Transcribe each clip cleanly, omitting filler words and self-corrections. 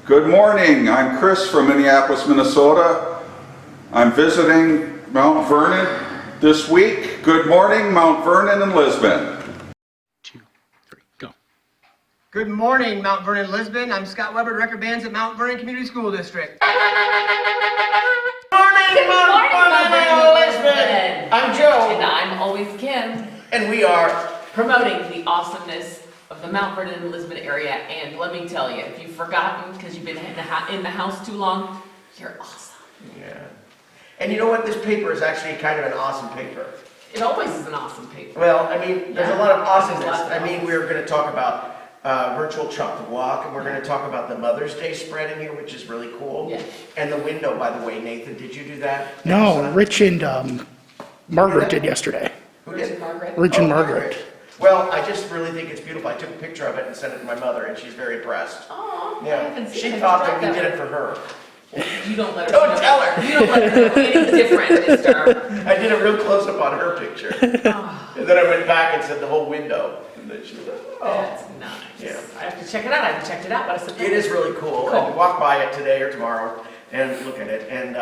Good morning, I'm Chris from Minneapolis, Minnesota. I'm visiting Mount Vernon this week. Good morning, Mount Vernon and Lisbon. 2, 3, go. Good morning, Mount Vernon and Lisbon. I'm Scott Weber, Director of Bands at Mount Vernon Community School District. Good morning, Mount Vernon and Lisbon. I'm Joe. And I'm always Kim, And we are promoting the awesomeness of the Mount Vernon and Lisbon area. And let me tell you, if you've forgotten because you've been in the house too long, you're awesome. Yeah. And you know what? This paper is actually kind of an awesome paper. It always is an awesome paper. Well, I mean, there's a lot of awesomeness. There's lots of I mean, we're going to talk about virtual Chalk the Walk, and we're going to talk about the Mother's Day spread in here, which is really cool. Yeah. And the window, by the way, Nathan, did you do that? No, Rich and Margaret did yesterday. Who did? Margaret. Rich and Margaret. Well, I just really think it's beautiful. I took a picture of it and sent it to my mother, and she's very impressed. Oh, I Yeah, haven't seen she it. thought that we That did way. it for her. You don't let her Don't know. tell her. You don't let her know any different, mister. I did a real close-up on her picture. Oh, And then I went back and said the whole window. And then she was like, oh. that's nice. Yeah. I have to check it out. I haven't checked it out, but I said, It is really cool. Cool. And walk by it today or tomorrow and look at it. And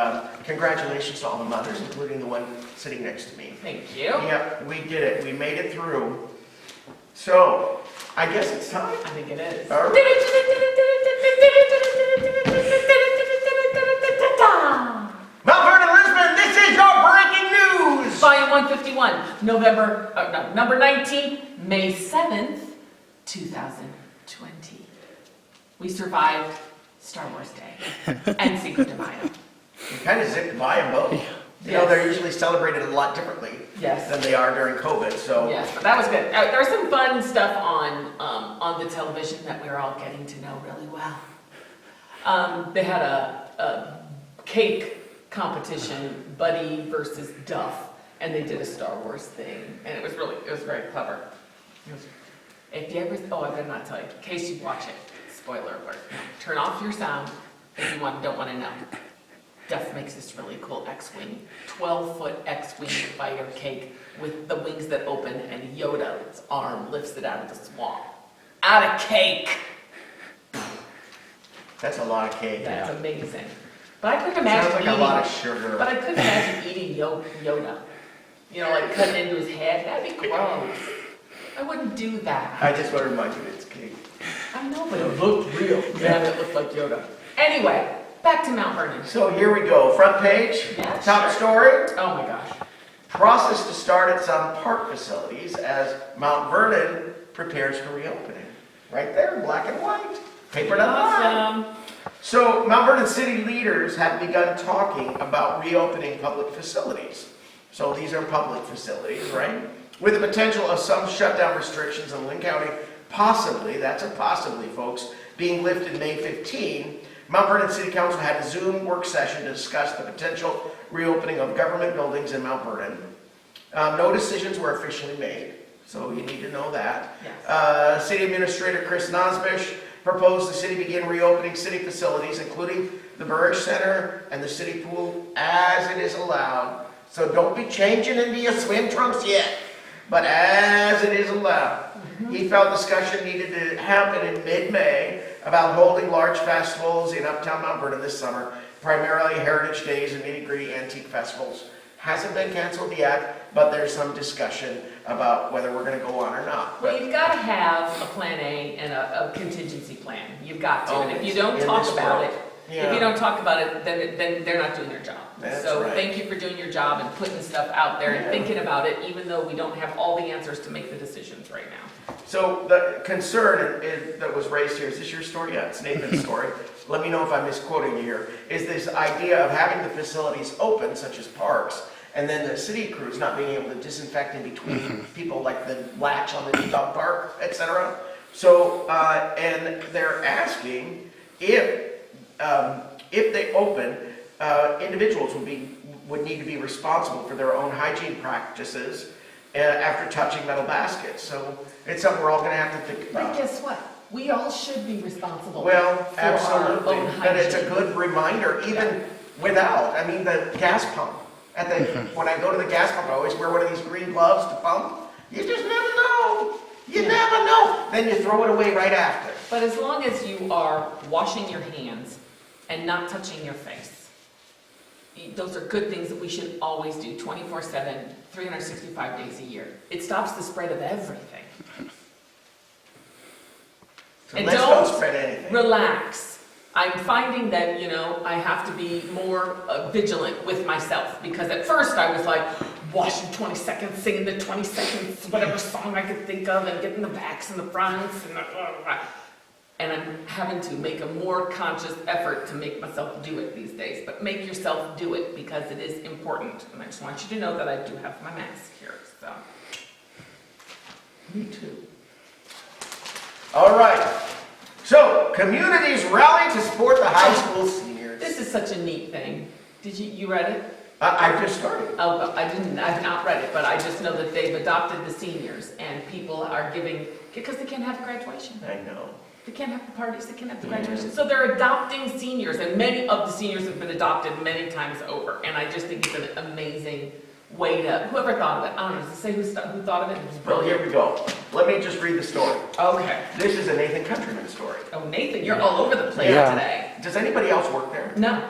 congratulations to all the mothers, including the one sitting next to me. Thank you. Yep, we did it. We made it through. So, I guess it's time. I think it is. All right. Mount Vernon, Lisbon, this is your breaking news! Volume 151, number 19, May 7th, 2020. We survived Star Wars Day and Cinco de Mayo. We kind of zipped by them both. You know, Yes. they're usually celebrated a lot differently Yes. than they are during COVID, so. Yes, but that was good. There was some fun stuff on the television that we were all getting to know really well. They had a cake competition, Buddy versus Duff, and they did a Star Wars thing, and it was very clever. If you ever, I better not tell you, in case you watch it, spoiler alert, turn off your sound if you don't want to know. Duff makes this really cool X-Wing, 12-foot X-Wing fighter cake with the wings that open, and Yoda's arm lifts it out of the swamp. Out of cake! That's a lot of cake. That's amazing. But I couldn't imagine Sounds like a lot of sugar. But I couldn't imagine eating Yoda. You know, like cutting into his head. That'd be gross. I wouldn't do that. I just want to remind you it's cake. I know, but it looked real. Yeah, it looked like Yoda. Anyway, back to Mount Vernon. So here we go. Front page, Yeah, top sure. story. Oh my gosh. Process to start at some park facilities as Mount Vernon prepares for reopening. Right there, in black and white. Paper doesn't lie. Awesome. So Mount Vernon city leaders have begun talking about reopening public facilities. So these are public facilities, right? With the potential of some shutdown restrictions in Lynn County, possibly, that's a possibly, folks, being lifted May 15, Mount Vernon City Council had a Zoom work session to discuss the potential reopening of government buildings in Mount Vernon. No decisions were officially made, so you need to know that. Yes. City Administrator Chris Nosbish proposed the city begin reopening city facilities, including the Burridge Center and the city pool, as it is allowed. So don't be changing into your swim trunks yet, but as it is allowed. He felt discussion needed to happen in mid-May about holding large festivals in Uptown Mount Vernon this summer, primarily Heritage Days and nitty-gritty antique festivals. Hasn't been canceled yet, but there's some discussion about whether we're going to go on or not. Well, you've got to have a plan A and a contingency plan. You've got to. Oh, And if you don't in talk this about world. it, Yeah. if you don't talk about it, then they're not doing their job. That's So right. thank you for doing your job and putting stuff out there and Yeah. thinking about it, even though we don't have all the answers to make the decisions right now. So the concern that was raised here, is this your story? Yeah, it's Nathan's story. Let me know if I'm misquoting you here. Is this idea of having the facilities open, such as parks, and then the city crews not being able to disinfect in between people, like the latch on the dog park, etc. So, and they're asking if they open, individuals would need to be responsible for their own hygiene practices after touching metal baskets. So it's something we're all going to have to think But about. guess what? We all should be responsible Well, for absolutely, our own but it's a hygiene. good reminder, even without, I mean, the gas pump. At the, when I go to the gas pump, I always wear one of these green gloves to pump. You just never know. You never know. Then you throw it away right after. But as long as you are washing your hands and not touching your face, those are good things that we should always do 24/7, 365 days a year. It stops the spread of everything. So And let's don't spread anything. relax. I'm finding that, I have to be more vigilant with myself, because at first I was like, washing 20 seconds, singing the 20 seconds, whatever song I could think of, and getting the backs and the fronts, and I'm having to make a more conscious effort to make myself do it these days. But make yourself do it, because it is important. And I just want you to know that I do have my mask here, so. Me too. All right. So, communities rally to support the high school seniors. This is such a neat thing. Did you read it? I just started. Oh, well, I've not read it, but I just know that they've adopted the seniors, and people are giving, because they can't have graduation. I know. They can't have the parties, they can't have the graduation. So they're adopting seniors, and many of the seniors have been adopted many times over. And I just think it's an amazing way to, whoever thought of it, I don't know, does it say who thought of it? It was Well, here brilliant. we go. Let me just read the story. Okay. This is a Nathan Countryman story. Oh, Nathan, you're all over the place Yeah. today. Does anybody else work there? No.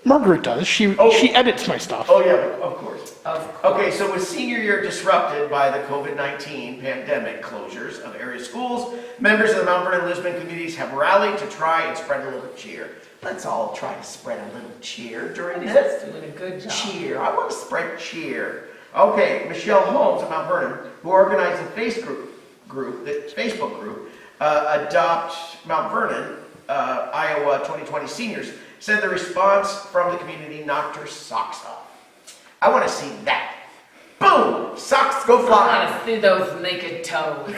Margaret does. She Oh. she edits my stuff. Oh, yeah, of course. Of Okay, so with senior year disrupted by the COVID-19 pandemic closures of area schools, members of the Mount Vernon and Lisbon communities have rallied to try and spread a little cheer. Let's all try to spread a little cheer during He's this. doing a good job. Cheer. I want to spread cheer. Okay, Michelle Holmes of Mount Vernon, who organized the Facebook group, Adopt Mount Vernon, Iowa 2020 seniors, said the response from the community knocked her socks off. I want to see that. Boom! Socks go I flying. want to see those naked toes.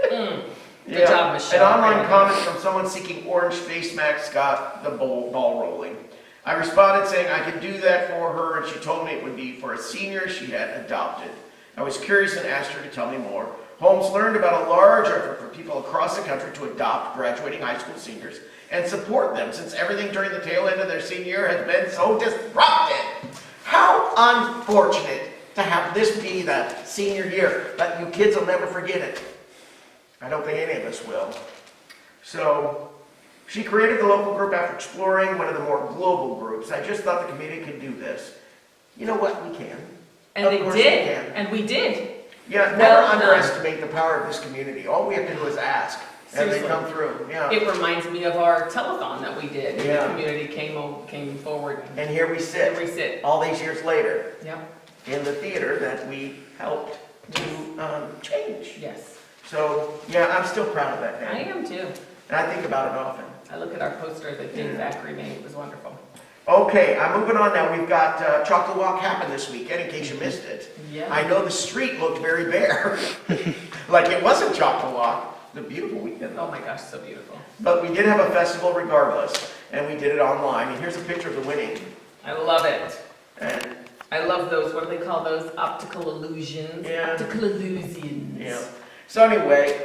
Good Yeah. job, Michelle. An online Really. comment from someone seeking orange face masks got the ball rolling. I responded saying I could do that for her, and she told me it would be for a senior she had adopted. I was curious and asked her to tell me more. Holmes learned about a large effort for people across the country to adopt graduating high school seniors and support them, since everything during the tail end of their senior year has been so disrupted. How unfortunate to have this be the senior year, but you kids will never forget it. I don't think any of us will. So, she created the local group after exploring one of the more global groups. I just thought the community could do this. You know what? We can. And Of they course did, we can. and we did. Yeah, never Well done. underestimate the power of this community. All we have to do is ask, and they Seriously. come through. Yeah. It reminds me of our telethon that we did. And Yeah. the community came forward. And here we sit, And we sit. all these years later, Yep, in the theater that we helped to change. yes. So, yeah, I'm still proud of that I man. am too. And I think about it often. I look at our poster that Dave Yeah. Zachary made, it was wonderful. Okay, I'm moving on now. We've got Chocolate Walk happened this weekend, in case you missed it. Yeah. I know the street looked very bare, like it wasn't Chocolate Walk. It was a beautiful weekend, Oh though. my gosh, so beautiful. But we did have a festival regardless, and we did it online. And here's a picture of the winning. I love it. And I love those, what do they call those? Optical illusions? Yeah. Optical illusions. yeah. So anyway,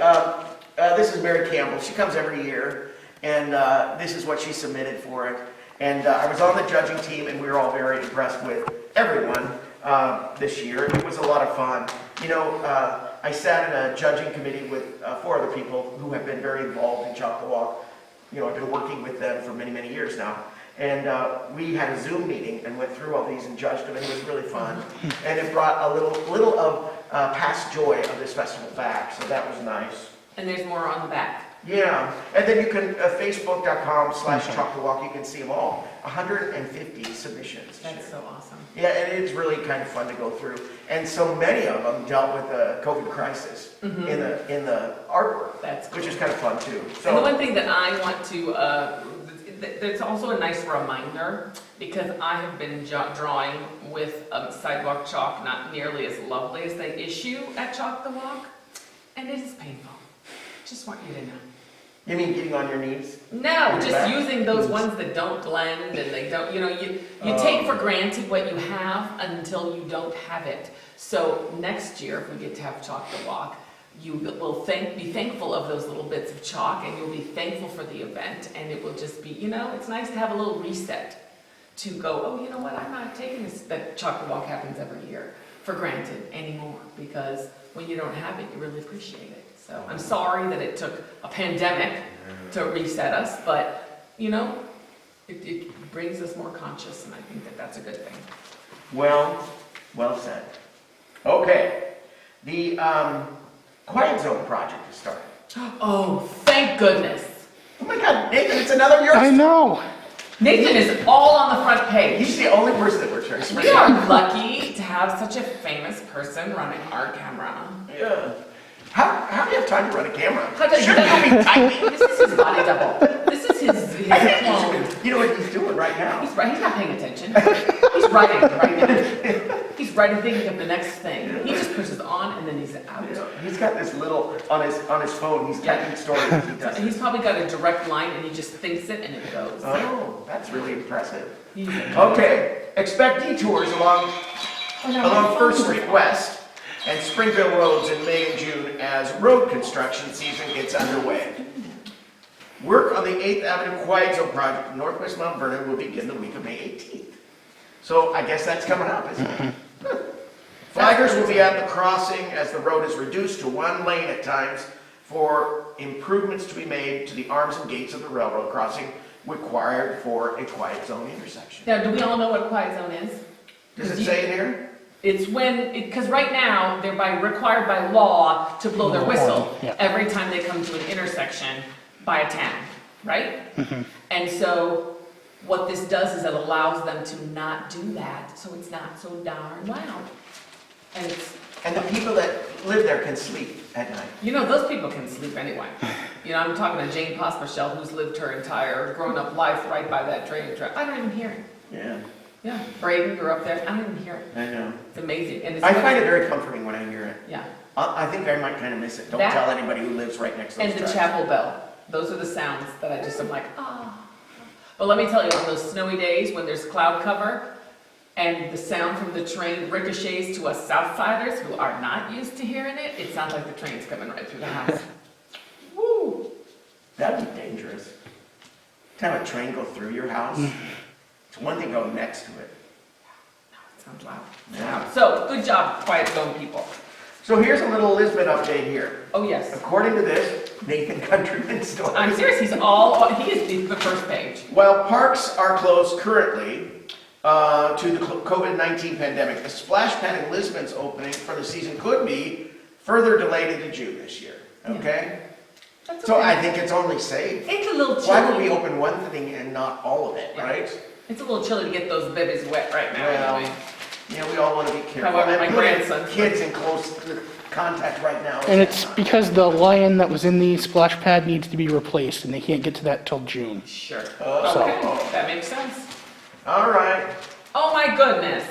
this is Mary Campbell. She comes every year, and this is what she submitted for it. And I was on the judging team, and we were all very impressed with everyone this year. It was a lot of fun. You know, I sat in a judging committee with 4 other people who have been very involved in Chocolate Walk. You know, I've been working with them for many, many years now. And we had a Zoom meeting and went through all these and judged them, and it was really fun. And it brought a little of past joy of this festival back, so that was nice. And there's more on the back. Yeah, and then you can, facebook.com/chocolate walk, you can see them all. 150 submissions. That's so awesome. Yeah, and it's really kind of fun to go through. And so many of them dealt with the COVID crisis in the artwork, That's cool. which is kind of fun too. And the So, one thing that I want to, there's also a nice reminder, because I have been drawing with sidewalk chalk, not nearly as lovely as they issue at Chalk the Walk, and it is painful. Just want you to know. you mean getting on your knees? No, Your just back? using those ones that don't blend and they don't, you take for granted what you have until you don't have it. So next year, if we get to have Chalk the Walk, you will be thankful of those little bits of chalk, and you'll be thankful for the event, and it will just be, it's nice to have a little reset to go, oh, you know what, I'm not taking this, that Chalk the Walk happens every year, for granted anymore, because when you don't have it, you really appreciate it. So I'm sorry that it took a pandemic to reset us, but, you know, it brings us more conscious, and I think that that's a good thing. Well said. Okay, the Quiet Zone project has started. Oh, thank goodness. Oh my God, Nathan, it's another year. I know. Nathan is all on the front page. He's the only person that we're trying to We are lucky to have such a famous person running our camera. Yeah. How do you have time to run a camera? How does Shouldn't you be typing? This is his body double. This is his clone. You know what he's doing right now? He's not paying attention. He's writing right now. He's writing, thinking of the next thing. He just pushes on and then he's out. Yeah, he's got this little, on his phone, he's typing stories as he does He's it. probably got a direct line and he just thinks it and it goes. Oh, that's really impressive. He's Okay, expect detours along First Street West and Springville roads in May and June as road construction season gets underway. Work on the 8th Avenue Quiet Zone project in Northwest Mount Vernon will begin the week of May 18th. So I guess that's coming up, isn't it? Flaggers will be at the crossing as the road is reduced to one lane at times for improvements to be made to the arms and gates of the railroad crossing required for a quiet zone intersection. Now, do we all know what a quiet zone is? Does it say it here? It's when, because right now, they're required by law to blow their whistle Yeah. every time they come to an intersection by a town, right? Mm-hmm. And so what this does is it allows them to not do that, so it's not so darn loud. And it's, And the people that live there can sleep at night. you know, those people can sleep anyway. You know, I'm talking to Jane Pospichel, who's lived her entire grown-up life right by that train track. I don't even hear it. Yeah, Yeah, Braden grew up there. I don't even hear it. I know. It's amazing. And it's I find it very comforting when I hear it. Yeah. I think I might kind of miss it. Don't That- tell anybody who lives right next to those And the tracks. chapel bell. Those are the sounds that I just am like, ah. But let me tell you, on those snowy days when there's cloud cover and the sound from the train ricochets to us Southsiders who are not used to hearing it, it sounds like the train's coming right through the house. Woo! That'd be dangerous. To have a train go through your house. It's one thing to go next to it. No, it sounds loud. Yeah. So, good job, Quiet Zone people. So here's a little Lisbon update here. Oh, yes. According to this, Nathan Countryman story. I'm serious, he is the first page. While parks are closed currently to the COVID-19 pandemic, the splash pad in Lisbon's opening for the season could be further delayed into June this year. Okay? That's So okay. I think it's only safe. It's a little chilly. Why would we open one thing and not all of it, Yeah. right? It's a little chilly to get those babies wet right now. Well, anyway. yeah, we all want to be careful. However, And my putting grandson's kids in close contact right now. And it's because the lion that was in the splash pad needs to be replaced, and they can't get to that till June. Sure. Oh. Okay, that makes sense. All right. Oh my goodness.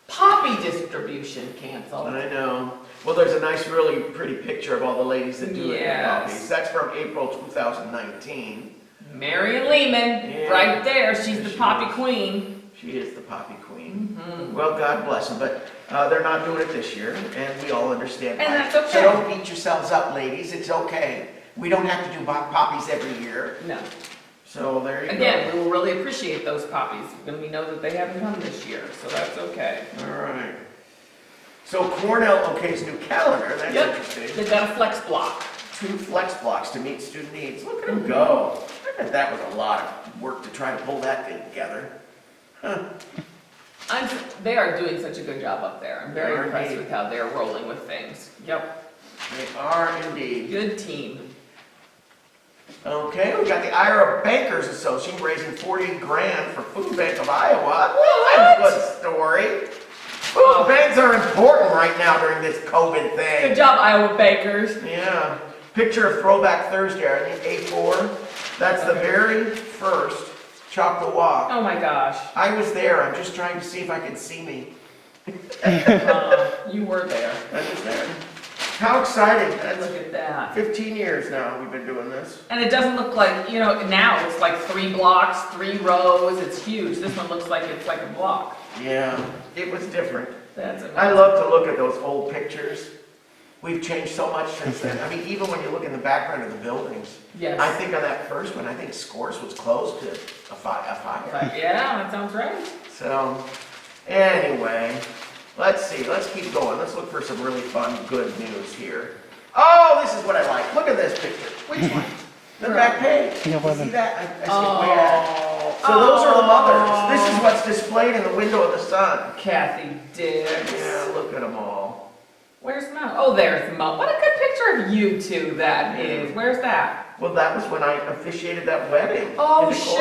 Poppy distribution canceled. I know. Well, there's a nice, really pretty picture of all the ladies that do it in Yes. copies. That's from April 2019. Marion Lehman, Yeah. right there. She's the poppy queen. She is the poppy queen. Mm-hmm. Well, God bless them, but they're not doing it this year, and we all understand And why. that's okay. So don't beat yourselves up, ladies. It's okay. We don't have to do poppies every year. No. So there you Again, we will really appreciate those poppies when we know that they haven't come this year, so that's okay. go. All right. So Cornell okay's new calendar. That's Yep, interesting. they've got a flex block. 2 flex blocks to meet student needs. Look at them go. I bet that was a lot of work to try to pull that thing together. They are doing such a good job up there. I'm They very are impressed indeed. with how they're rolling with things. Yep, They are indeed. good team. Okay, we got the Iowa Bankers Association raising 40 grand for Food Bank of Iowa. What a good story. Food banks are important right now during this COVID thing. Good job, Iowa Bakers. Yeah. Picture of Throwback Thursday, I think A4. That's the very first Chocolate Walk. Oh my gosh. I was there. I'm just trying to see if I can see me. You were there. I was there. How exciting. That's Look at that. 15 years now we've been doing this. And it doesn't look like, you know, now it's like 3 blocks, 3 rows. It's huge. This one looks like it's like a block. Yeah, it was different. That's amazing. I love to look at those old pictures. We've changed so much since then. I mean, even when you look in the background of the buildings. Yes. I think on that first one, I think Scores was close to a fire. But yeah, that sounds right. So, anyway, Let's see, let's keep going. Let's look for some really fun, good news here. Oh, this is what I like. Look at this picture. Which one? The back page. Yeah, You one of see them. that? I skipped way ahead. So those are the mothers. This is what's displayed in the window of the sun. Kathy Dix. Yeah, look at them all. Where's Mo? Oh, there's Mo. What a good picture of you two that is. Where's that? Well, that was when I officiated that wedding. Oh, in Decorah.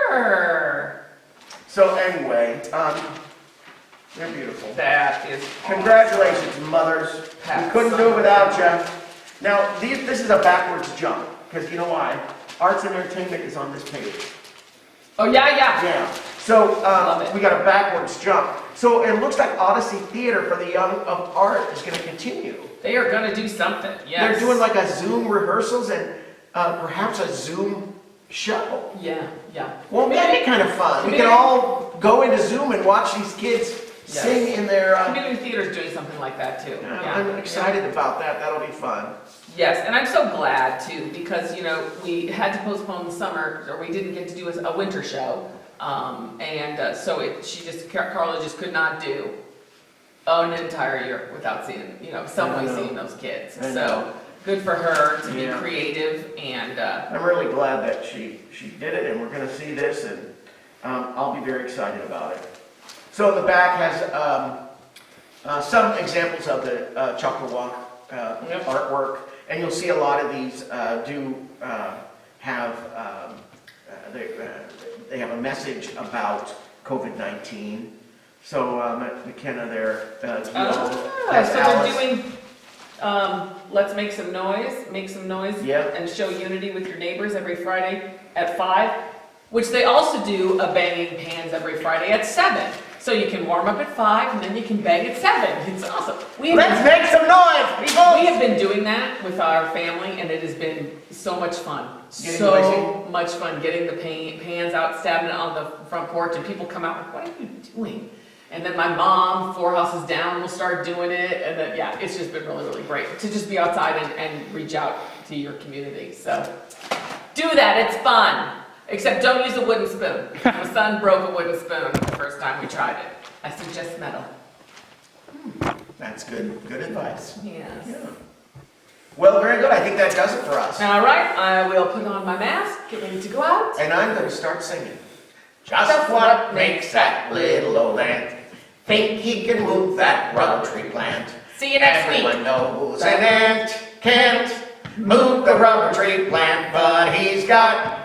sure. So anyway, they're beautiful. That is Congratulations, mothers. We Pat couldn't do it without Summer. you. Now, this is a backwards jump, because you know why? Arts and entertainment is on this page. Oh, yeah. Yeah. So Love it. we got a backwards jump. So it looks like Odyssey Theater for the Young of Art is going to continue. They are gonna do something, yes. They're doing like a Zoom rehearsals and perhaps a Zoom show. Yeah. Well, that'd be kind of fun. We can all go into Zoom and watch these kids sing in their. Community theater's doing something like that too. I'm excited about that. That'll be fun. Yes, and I'm so glad too, because, we had to postpone the summer, or we didn't get to do a winter show. Carla just could not do an entire year without seeing, somebody seeing those kids. I know. So, good for her to be Yeah. creative and, I'm really glad that she did it, and we're going to see this, and I'll be very excited about it. So the back has some examples of the Chocolate Walk artwork, and you'll see a lot of these do have they have a message about COVID-19. So McKenna there as well. That's so Alice. they're doing, let's make some noise, Yep. and show unity with your neighbors every Friday at 5, which they also do a banging pans every Friday at 7. So you can warm up at 5 and then you can bang at 7. It's awesome. Let's make some noise, people! We have been doing that with our family, and it has been so much fun. Getting So noisy? much fun getting the pans out, stabbing it on the front porch, and people come out like, "What are you doing?" And then my mom, 4 houses down, will start doing it, and then it's just been really, really great to just be outside and reach out to your community. So do that. It's fun. Except don't use a wooden spoon. My son broke a wooden spoon the first time we tried it. I suggest metal. That's good advice. Yes. Yeah. Well, very good. I think that does it for us. All right, I will put on my mask, get ready to go out. And I'm going to start singing. Just what makes that little old ant think he can move that rubber tree plant? See you next week. Everyone knows an ant can't move the rubber tree plant, but he's got